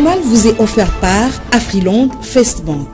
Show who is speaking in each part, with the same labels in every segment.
Speaker 1: journal vous est offert par Afriland First Bank.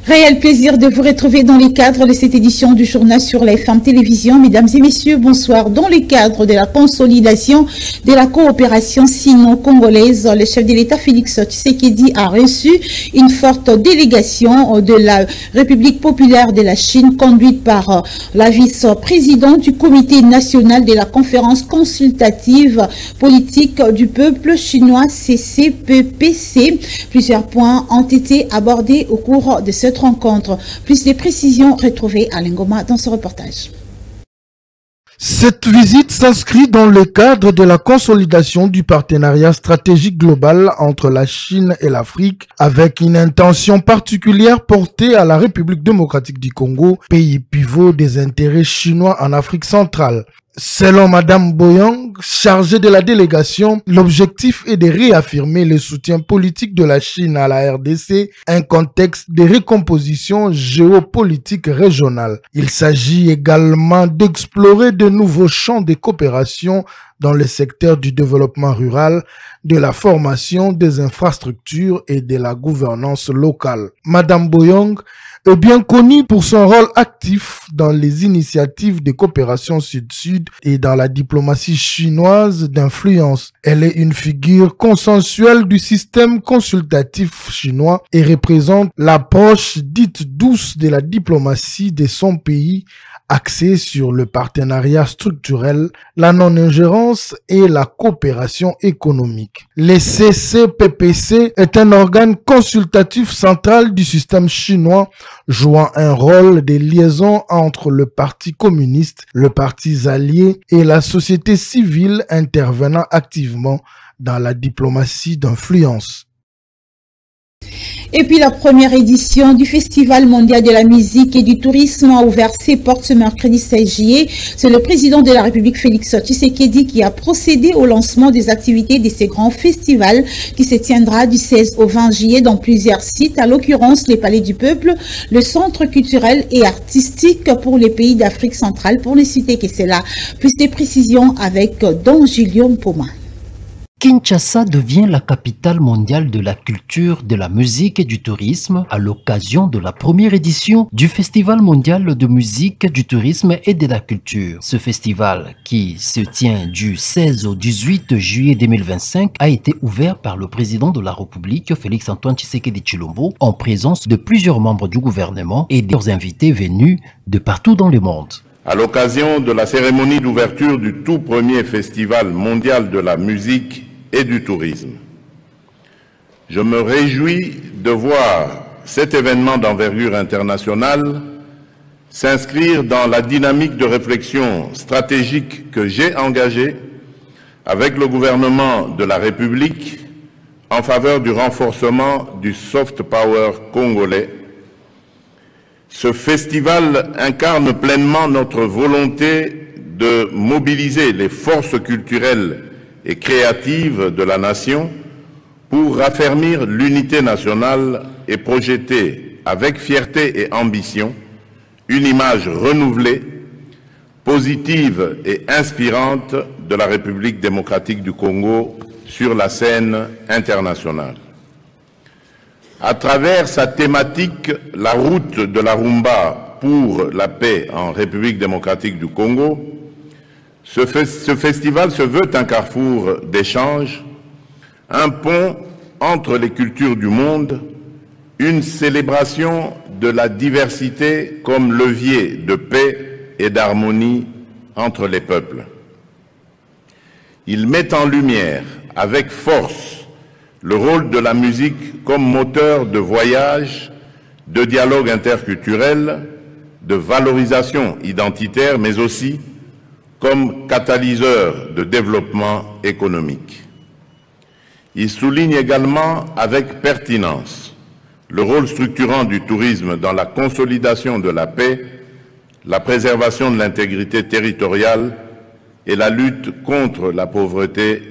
Speaker 2: Réel plaisir de vous retrouver dans les cadres de cette édition du journal sur la FM Télévision. Mesdames et messieurs, bonsoir. Dans le cadre de la consolidation de la coopération sino-congolaise, le chef de l'État Félix Tshisekedi a reçu une forte délégation de la République populaire de la Chine conduite par la vice-présidente du Comité national de la conférence consultative politique du peuple chinois CCPPC. Plusieurs points ont été abordés au cours de cette rencontre. Plus de précisions retrouvées à Lingoma dans ce reportage.
Speaker 3: Cette visite s'inscrit dans le cadre de la consolidation du partenariat stratégique global entre la Chine et l'Afrique, avec une intention particulière portée à la République démocratique du Congo, pays pivot des intérêts chinois en Afrique centrale. Selon Madame Boyang, chargée de la délégation, l'objectif est de réaffirmer le soutien politique de la Chine à la RDC, un contexte de recomposition géopolitique régionale. Il s'agit également d'explorer de nouveaux champs de coopération dans le secteur du développement rural, de la formation, des infrastructures et de la gouvernance locale. Madame Boyang est bien connue pour son rôle actif dans les initiatives de coopération sud-sud et dans la diplomatie chinoise d'influence. Elle est une figure consensuelle du système consultatif chinois et représente l'approche dite douce de la diplomatie de son pays, axée sur le partenariat structurel, la non-ingérence et la coopération économique. Le CCPPC est un organe consultatif central du système chinois, jouant un rôle de liaison entre le Parti communiste, le parti allié et la société civile, intervenant activement dans la diplomatie d'influence.
Speaker 2: Et puis la première édition du Festival mondial de la musique et du tourisme a ouvert ses portes ce mercredi 16 juillet. C'est le président de la République Félix Tshisekedi qui a procédé au lancement des activités de ce grand festival qui se tiendra du 16 au 20 juillet dans plusieurs sites, à l'occurrence les Palais du Peuple, le Centre culturel et artistique pour les pays d'Afrique centrale, pour ne citer que cela. Plus de précisions avec Don Julien Poma.
Speaker 4: Kinshasa devient la capitale mondiale de la culture, de la musique et du tourisme à l'occasion de la première édition du Festival mondial de musique, du tourisme et de la culture. Ce festival, qui se tient du 16 au 18 juillet 2025, a été ouvert par le président de la République, Félix-Antoine Tshisekedi Tshilombo, en présence de plusieurs membres du gouvernement et des invités venus de partout dans le monde.
Speaker 5: À l'occasion de la cérémonie d'ouverture du tout premier Festival mondial de la musique et du tourisme, je me réjouis de voir cet événement d'envergure internationale s'inscrire dans la dynamique de réflexion stratégique que j'ai engagée avec le gouvernement de la République en faveur du renforcement du soft power congolais. Ce festival incarne pleinement notre volonté de mobiliser les forces culturelles et créatives de la nation pour raffermir l'unité nationale et projeter avec fierté et ambition une image renouvelée, positive et inspirante de la République démocratique du Congo sur la scène internationale. À travers sa thématique « La route de la rumba pour la paix en République démocratique du Congo », ce festival se veut un carrefour d'échange, un pont entre les cultures du monde, une célébration de la diversité comme levier de paix et d'harmonie entre les peuples. Il met en lumière avec force le rôle de la musique comme moteur de voyage, de dialogue interculturel, de valorisation identitaire, mais aussi comme catalyseur de développement économique. Il souligne également avec pertinence le rôle structurant du tourisme dans la consolidation de la paix, la préservation de l'intégrité territoriale et la lutte contre la pauvreté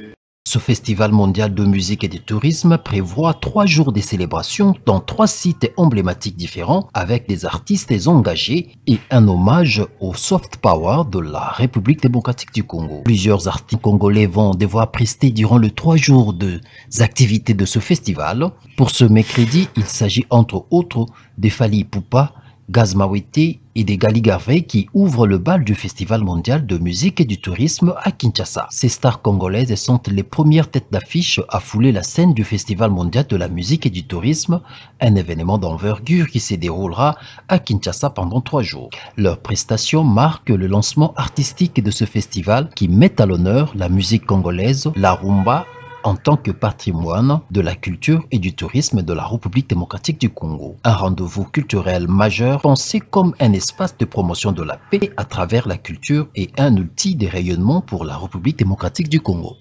Speaker 4: Ce festival mondial de musique et de tourisme prévoit 3 jours de célébration dans 3 sites emblématiques différents avec des artistes engagés et un hommage au soft power de la République démocratique du Congo. Plusieurs artistes congolais vont devoir prester durant les 3 jours des activités de ce festival. Pour ce mercredi, il s'agit entre autres de Fally Ipupa, Gaz Mawete et des Gali Garvey qui ouvrent le bal du Festival mondial de musique et du tourisme à Kinshasa. Ces stars congolaises sont les premières têtes d'affiche à fouler la scène du Festival mondial de la musique et du tourisme, un événement d'envergure qui se déroulera à Kinshasa pendant 3 jours. Leur prestation marque le lancement artistique de ce festival qui met à l'honneur la musique congolaise, la rumba, en tant que patrimoine de la culture et du tourisme de la République démocratique du Congo. Un rendez-vous culturel majeur pensé comme un espace de promotion de la paix à travers la culture et un outil de rayonnement pour la République démocratique du Congo.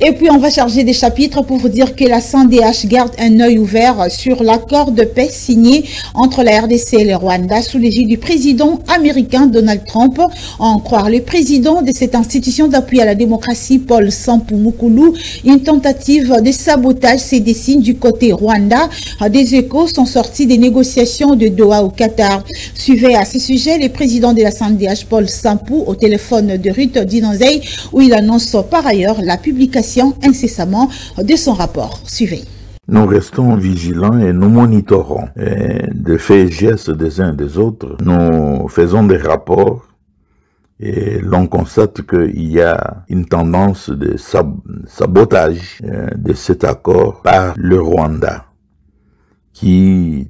Speaker 2: Et puis on va charger des chapitres pour vous dire que la CNDH garde un œil ouvert sur l'accord de paix signé entre la RDC et le Rwanda sous l'égide du président américain Donald Trump. En croire le président de cette institution d'appui à la démocratie, Paul Sampu Mukulu, une tentative de sabotage se dessine du côté Rwanda. Des échos sont sortis des négociations de Doha au Qatar. Suivez à ce sujet le président de la CNDH, Paul Sampu, au téléphone de Ruth Dinonzei, où il annonce par ailleurs la publication incessamment de son rapport. Suivez.
Speaker 6: Nous restons vigilants et nous monitorons de faits et gestes des uns et des autres. Nous faisons des rapports et l'on constate qu'il y a une tendance de sabotage de cet accord par le Rwanda qui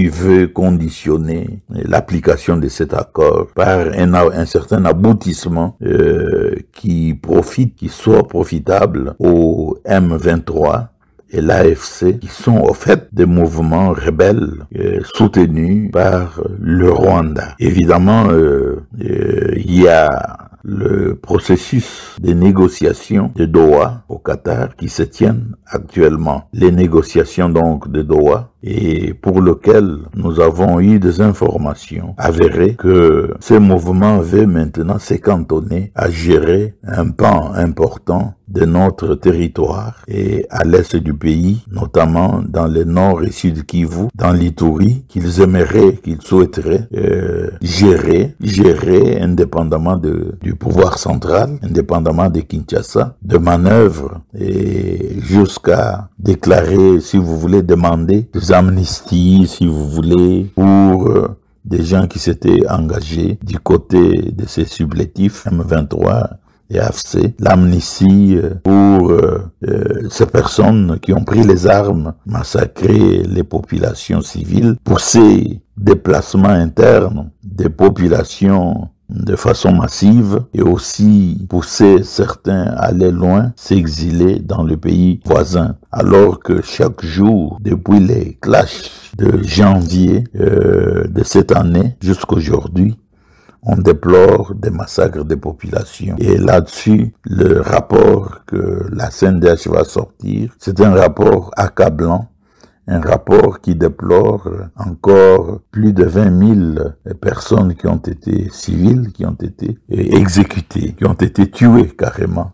Speaker 6: veut conditionner l'application de cet accord par un certain aboutissement qui soit profitable au M23 et l'AFC, qui sont au fait des mouvements rebelles soutenus par le Rwanda. Évidemment, il y a le processus de négociation de Doha au Qatar qui se tiennent actuellement. Les négociations donc de Doha et pour lequel nous avons eu des informations avérées que ce mouvement veut maintenant se cantonner à gérer un pan important de notre territoire et à l'est du pays, notamment dans le nord et sud Kivu, dans l'Ituri, qu'ils souhaiteraient gérer indépendamment du pouvoir central, indépendamment de Kinshasa, de manœuvres et jusqu'à déclarer, si vous voulez, demander des amnisties, si vous voulez, pour des gens qui s'étaient engagés du côté de ces supplétifs M23 et AFC, l'amnistie pour ces personnes qui ont pris les armes, massacré les populations civiles, pour ces déplacements internes des populations de façon massive et aussi pousser certains à aller loin, s'exiler dans le pays voisin. Alors que chaque jour, depuis les clashs de janvier de cette année jusqu'aujourd'hui, on déplore des massacres de populations. Et là-dessus, le rapport que la CNDH va sortir, c'est un rapport accablant, un rapport qui déplore encore plus de 20 000 personnes qui ont été civiles, qui ont été exécutées, qui ont été tuées carrément,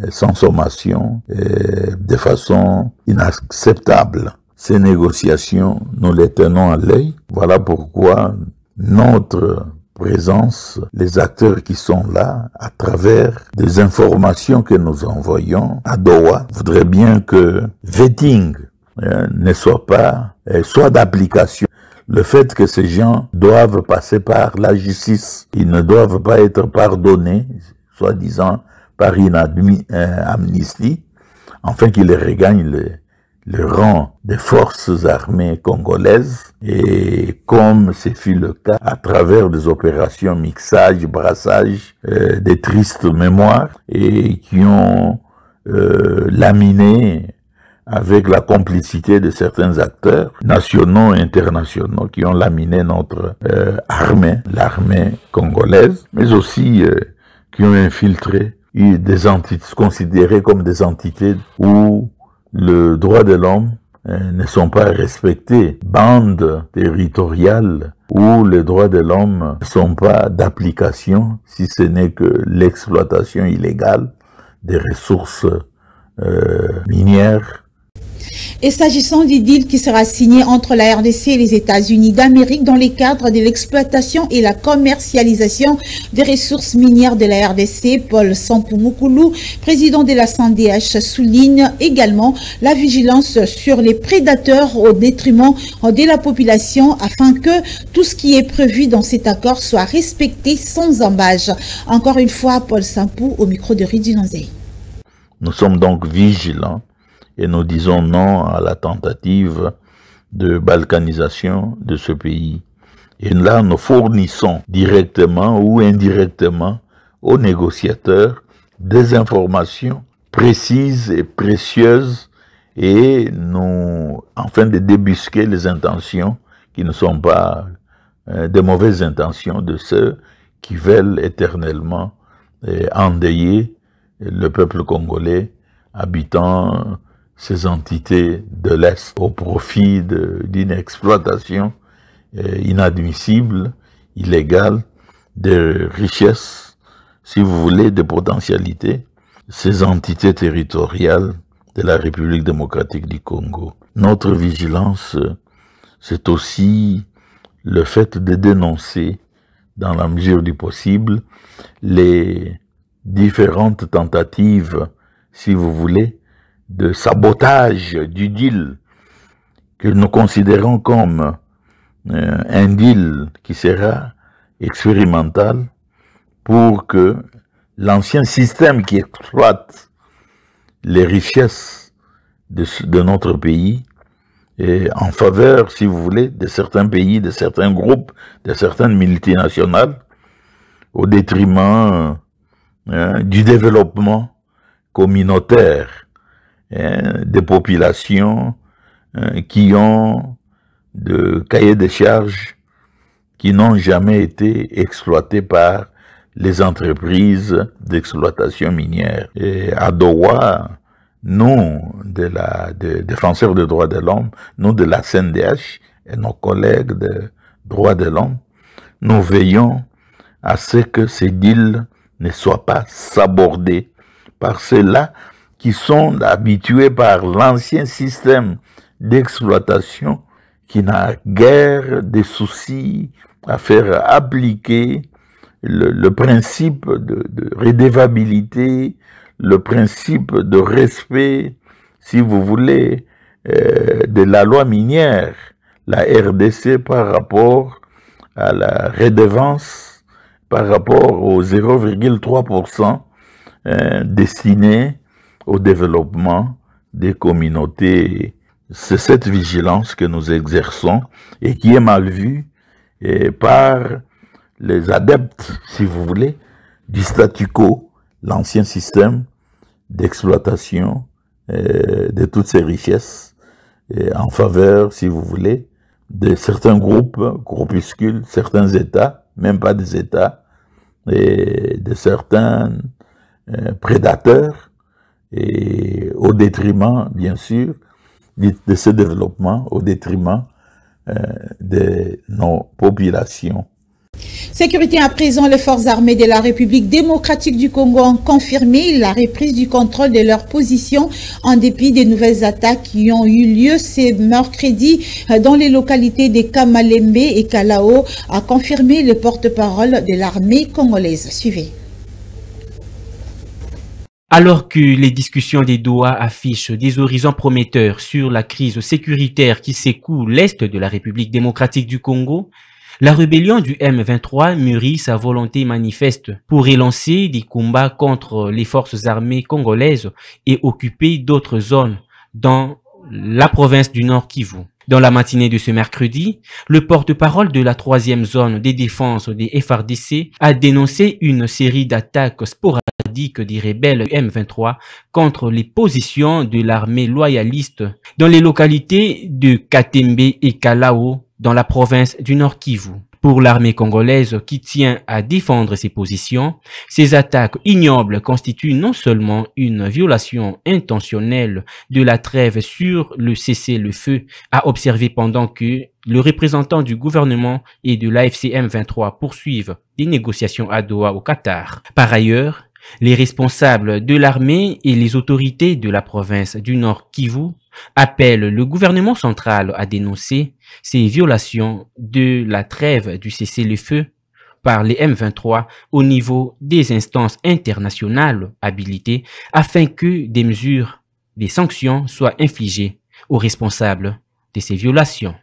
Speaker 6: sans sommation, de façon inacceptable. Ces négociations, nous les tenons à l'œil. Voilà pourquoi notre présence, les acteurs qui sont là, à travers des informations que nous envoyons à Doha, voudraient bien que vetting ne soit d'application. Le fait que ces gens doivent passer par la justice, ils ne doivent pas être pardonnés, soi-disant par une amnistie, afin qu'ils regagnent le rang des forces armées congolaises, et comme ce fut le cas à travers des opérations mixage, brassage, des tristes mémoires, et qui ont laminé avec la complicité de certains acteurs nationaux et internationaux qui ont laminé notre armée, l'armée congolaise, mais aussi qui ont infiltré des entités considérées comme des entités où le droit de l'homme ne sont pas respectés, bandes territoriales où les droits de l'homme ne sont pas d'application, si ce n'est que l'exploitation illégale des ressources minières.
Speaker 2: Et s'agissant du deal qui sera signé entre la RDC et les États-Unis d'Amérique dans le cadre de l'exploitation et la commercialisation des ressources minières de la RDC, Paul Sampou Moukoulou, président de la SANDH, souligne également la vigilance sur les prédateurs au détriment de la population afin que tout ce qui est prévu dans cet accord soit respecté sans embâche. Encore une fois, Paul Sampou au micro de Ridi Nonzé.
Speaker 6: Nous sommes donc vigilants et nous disons non à la tentative de balkanisation de ce pays. Et là, nous fournissons directement ou indirectement aux négociateurs des informations précises et précieuses et nous, afin de débusquer les intentions qui ne sont pas de mauvaises intentions de ceux qui veulent éternellement endeuiller le peuple congolais habitant ces entités de l'Est au profit d'une exploitation inadmissible, illégale, de richesses, si vous voulez, de potentialités, ces entités territoriales de la République démocratique du Congo. Notre vigilance, c'est aussi le fait de dénoncer, dans la mesure du possible, les différentes tentatives, si vous voulez, de sabotage du deal que nous considérons comme un deal qui sera expérimental pour que l'ancien système qui exploite les richesses de notre pays et en faveur, si vous voulez, de certains pays, de certains groupes, de certaines multinationales, au détriment du développement communautaire des populations qui ont de cahiers de charges qui n'ont jamais été exploités par les entreprises d'exploitation minière. Et à Doha, nous, des défenseurs des droits de l'homme, nous de la SNDH et nos collègues de droits de l'homme, nous veillons à ce que ces deals ne soient pas sabordés par ceux-là qui sont habitués par l'ancien système d'exploitation qui n'a guère de soucis à faire appliquer le principe de redevabilité, le principe de respect, si vous voulez, de la loi minière, la RDC par rapport à la redevance, par rapport aux 0,3% destinés au développement des communautés. C'est cette vigilance que nous exerçons et qui est mal vue par les adeptes, si vous voulez, du statu quo, l'ancien système d'exploitation de toutes ces richesses en faveur, si vous voulez, de certains groupes, groupuscules, certains États, même pas des États, et de certains prédateurs, et au détriment, bien sûr, de ce développement, au détriment de nos populations.
Speaker 2: Sécurité à présent, les forces armées de la République démocratique du Congo ont confirmé la reprise du contrôle de leur position en dépit des nouvelles attaques qui ont eu lieu ce mercredi dans les localités de Kamalembe et Kalao, a confirmé le porte-parole de l'armée congolaise. Suivez.
Speaker 7: Alors que les discussions des Doha affichent des horizons prometteurs sur la crise sécuritaire qui secoue l'Est de la République démocratique du Congo, la rébellion du M23 mûrit sa volonté manifeste pour relancer des combats contre les forces armées congolaises et occuper d'autres zones dans la province du Nord Kivu. Dans la matinée de ce mercredi, le porte-parole de la 3e zone des défenses des FARDC a dénoncé une série d'attaques sporadiques des rebelles M23 contre les positions de l'armée loyaliste dans les localités de Katembe et Kalao dans la province du Nord Kivu. Pour l'armée congolaise qui tient à défendre ses positions, ces attaques ignobles constituent non seulement une violation intentionnelle de la trêve sur le cessez-le-feu à observer pendant que le représentant du gouvernement et de l'AFC M23 poursuivent des négociations à Doha au Qatar. Par ailleurs, Les responsables de l'armée et les autorités de la province du Nord Kivu appellent le gouvernement central à dénoncer ces violations de la trêve du cessez-le-feu par les M23 au niveau des instances internationales habilitées afin que des sanctions soient infligées aux responsables de ces violations.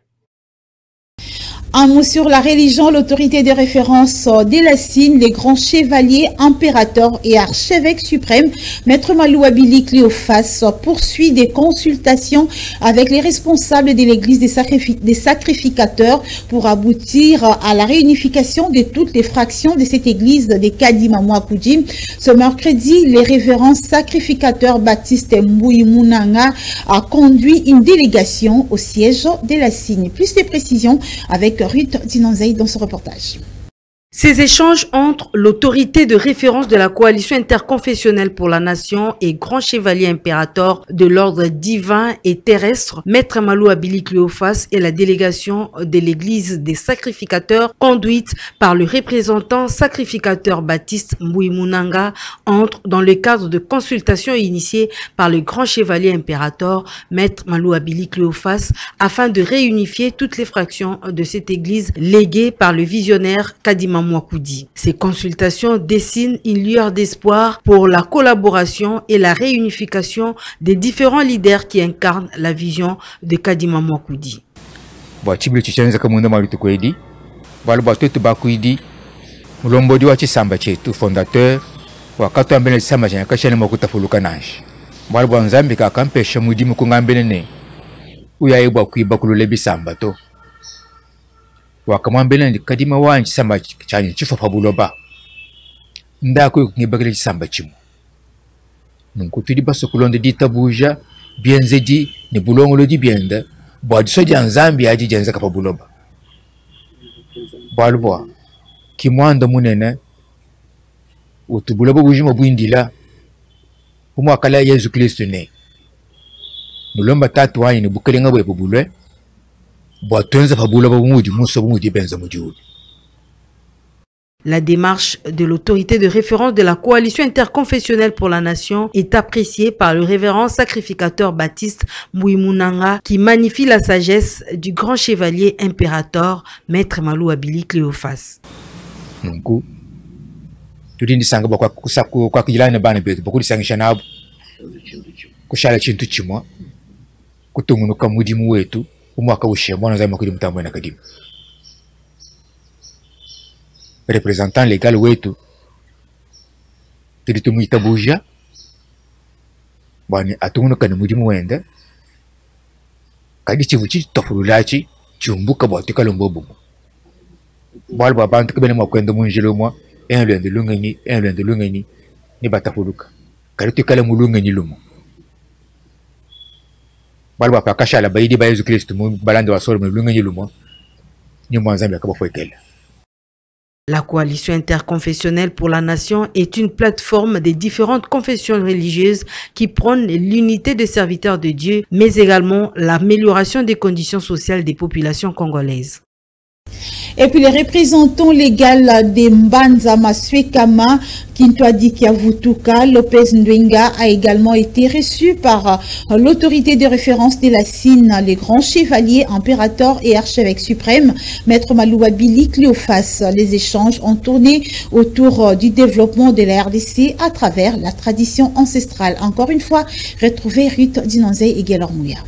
Speaker 2: Un mot sur la religion, l'autorité de référence de la Cine, les grands chevaliers, impérateurs et archevêques suprêmes, Maître Malou Abili Cléophas poursuit des consultations avec les responsables de l'église des sacrificateurs pour aboutir à la réunification de toutes les fractions de cette église de Kadima Mwakoudi. Ce mercredi, les révérends sacrificateurs Baptiste Mbouy Mounanga a conduit une délégation au siège de la Cine. Plus de précisions avec Ruth Dinanzei dans ce reportage.
Speaker 8: Ces échanges entre l'autorité de référence de la coalition interconfessionnelle pour la nation et grand chevalier impérateur de l'ordre divin et terrestre, Maître Malou Abili Cléophas et la délégation de l'église des sacrificateurs conduite par le représentant sacrificateur Baptiste Mbouy Mounanga entrent dans le cadre de consultations initiées par le grand chevalier impérateur Maître Malou Abili Cléophas afin de réunifier toutes les fractions de cette église léguée par le visionnaire Kadima Mwakoudi. Ces consultations dessinent une lueur d'espoir pour la collaboration et la réunification des différents leaders qui incarnent la vision de Kadima Mwakoudi.
Speaker 9: Fondateur wakati ambele samba cha kashana makuta fulukanaje bwalibwa nzambi kakampesha mudimu kungambene ne uyayibwa kuiba kulolebi samba to wakamwambele ndi Kadima wanji samba chanye chifa pabuloba ndako ngibakile samba chimu nunkutudi baso kulonde ditabuja bienzedi ni bulongolo di bienda bwadiso di nzambi aji jenza kapabuloba bwalibwa kimwanda munene utubuloba bujimo bwindila umwakala Yesu Kristo ne mulomba tatu wanyi ni bukelenga bwe bubulwe bwatonza pabuloba bumudi muso bumudi benza mudiudi.
Speaker 8: La démarche de l'autorité de référence de la coalition interconfessionnelle pour la nation est appréciée par le révérend sacrificateur Baptiste Mbouy Mounanga qui magnifie la sagesse du grand chevalier impérateur Maître Malou Abili Cléophas.
Speaker 9: Nunku tudindi sanga kwa kujilana bana betu bakuri sangisha nabo kushala chintu chimwa kutungunuka mudimu wetu umwaka ushe mwana za makuri mtambo na Kadima. Représentant légal wetu tulitumwita buja bwana atungunuka na mudimu wenda kadi chivuchi tofululachi chumbuka bwatika lombobu bwal babantu kabene makwenda munjilo mwa un lwende lungeni ni batafuluka kadi tukala mulungeni lumo bwal bapakasha la baidi ba Yesu Kristo mu balande wa solo mulungeni lumo ni mwanzambi akabafwekela.
Speaker 8: La coalition interconfessionnelle pour la nation est une plateforme des différentes confessions religieuses qui prônent l'unité des serviteurs de Dieu, mais également l'amélioration des conditions sociales des populations congolaises.
Speaker 2: Et puis les représentants légaux de Mbanza Maswekama, Kintwadi Kiavutuka, Lopez Ndwenga a également été reçu par l'autorité de référence de la Cine, les grands chevaliers, impérateurs et archevêques suprêmes, Maître Malou Abili Cléophas. Les échanges ont tourné autour du développement de la RDC à travers la tradition ancestrale. Encore une fois, retrouvez Ruth Dinanzei et Guélor Mouya.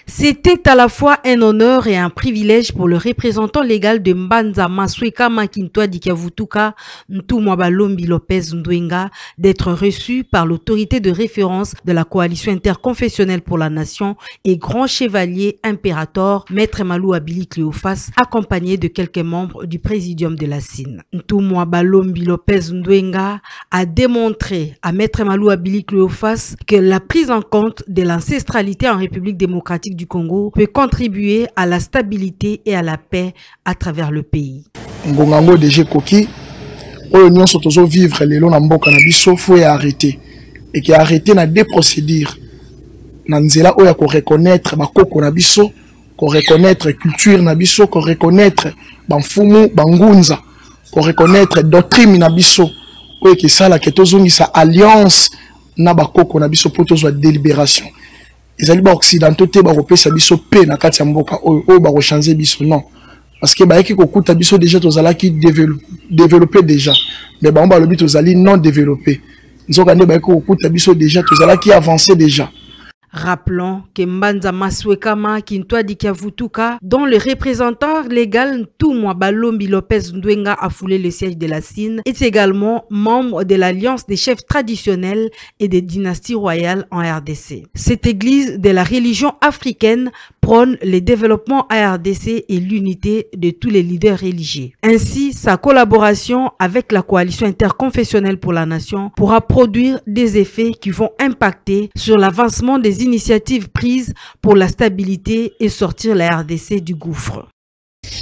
Speaker 8: C'était à la fois un honneur et un privilège pour le représentant légal de Mbanza Maswekama Kintwadi Kiavutuka, Ntumwa Balombi Lopez Ndwenga, d'être reçu par l'autorité de référence de la coalition interconfessionnelle pour la nation et grand chevalier impérateur Maître Malou Abili Cléophas, accompagné de quelques membres du présidium de la Cine. Ntumwa Balombi Lopez Ndwenga a démontré à Maître Malou Abili Cléophas que la prise en compte de l'ancestralité en République démocratique du Congo peut contribuer à la stabilité et à la paix à travers le pays.
Speaker 10: Ngongango de Jekoki, l'Union Sotozo vivre les lois n'amboka na biso faut arrêter et qui arrêter na des procédures. Nanzela oya ko reconnaître bakoko na biso, ko reconnaître culture na biso, ko reconnaître banfumu bangunza, ko reconnaître doctrine na biso, oyo ekesala ke tozongisa alliance na bakoko na biso po tozwa délibération ezali baoccidentaux te bakopesa biso pe na kati ya mboka oyo bakochange biso non parce que bayaki kokuta biso déjà tozalaki développé déjà mais bango balobi tozali non développé nzoka nde bayaki kokuta biso déjà tozalaki avancé déjà.
Speaker 8: Rappelons que Mbanza Maswekama Kintwadi Kiavutuka, dont le représentant légal Ntumwa Balombi Lopez Ndwenga a foulé le siège de la CIN, est également membre de l'Alliance des chefs traditionnels et des dynasties royales en RDC. Cette église de la religion africaine prône le développement à RDC et l'unité de tous les leaders religieux. Ainsi, sa collaboration avec la coalition interconfessionnelle pour la nation pourra produire des effets qui vont impacter sur l'avancement des initiatives prises pour la stabilité et sortir la RDC du gouffre.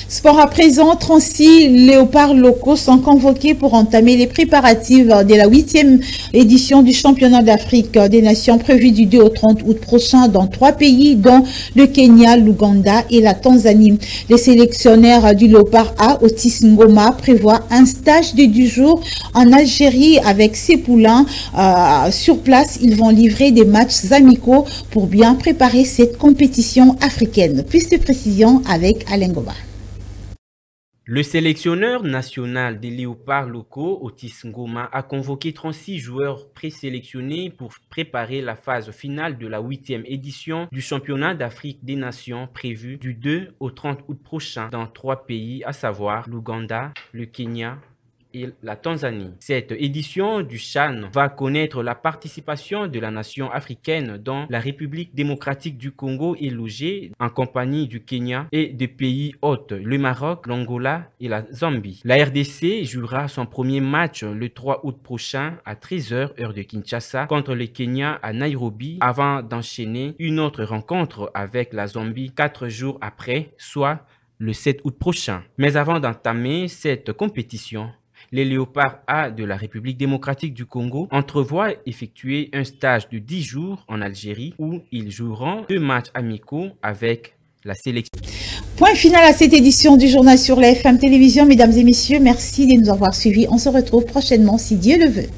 Speaker 2: Sport à présent, 36 léopards locaux sont convoqués pour entamer les préparatifs de la 8e édition du championnat d'Afrique des Nations prévue du 2 au 30 août prochain dans 3 pays dont le Kenya, l'Ouganda et la Tanzanie. Les sélectionnaires du léopard A, Otis Ngoma, prévoient un stage de 10 jours en Algérie avec ses poulains. Sur place, ils vont livrer des matchs amicaux pour bien préparer cette compétition africaine. Plus de précisions avec Alain Goba.
Speaker 7: Le sélectionneur national des léopards locaux, Otis Ngoma, a convoqué 36 joueurs présélectionnés pour préparer la phase finale de la 8e édition du championnat d'Afrique des Nations prévue du 2 au 30 août prochain dans 3 pays, à savoir l'Ouganda, le Kenya et la Tanzanie. Cette édition du CHAN va connaître la participation de la nation africaine dont la République démocratique du Congo est logée en compagnie du Kenya et des pays hôtes, le Maroc, l'Angola et la Zambie. La RDC jouera son premier match le 3 août prochain à 13h heure de Kinshasa contre le Kenya à Nairobi avant d'enchaîner une autre rencontre avec la Zambie 4 jours après, soit le 7 août prochain. Mais avant d'entamer cette compétition, les léopards A de la République démocratique du Congo entrevoient effectuer un stage de 10 jours en Algérie où ils joueront 2 matchs amicaux avec la sélection.
Speaker 2: Point final à cette édition du journal sur la FM Télévision. Mesdames et messieurs, merci de nous avoir suivis. On se retrouve prochainement si Dieu le veut.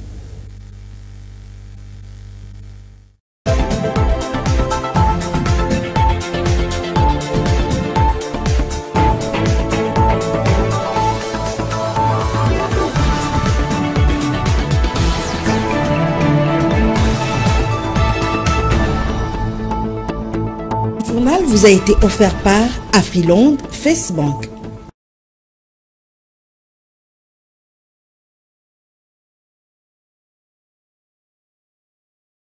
Speaker 1: Vous a été offert par Afriland Facebook.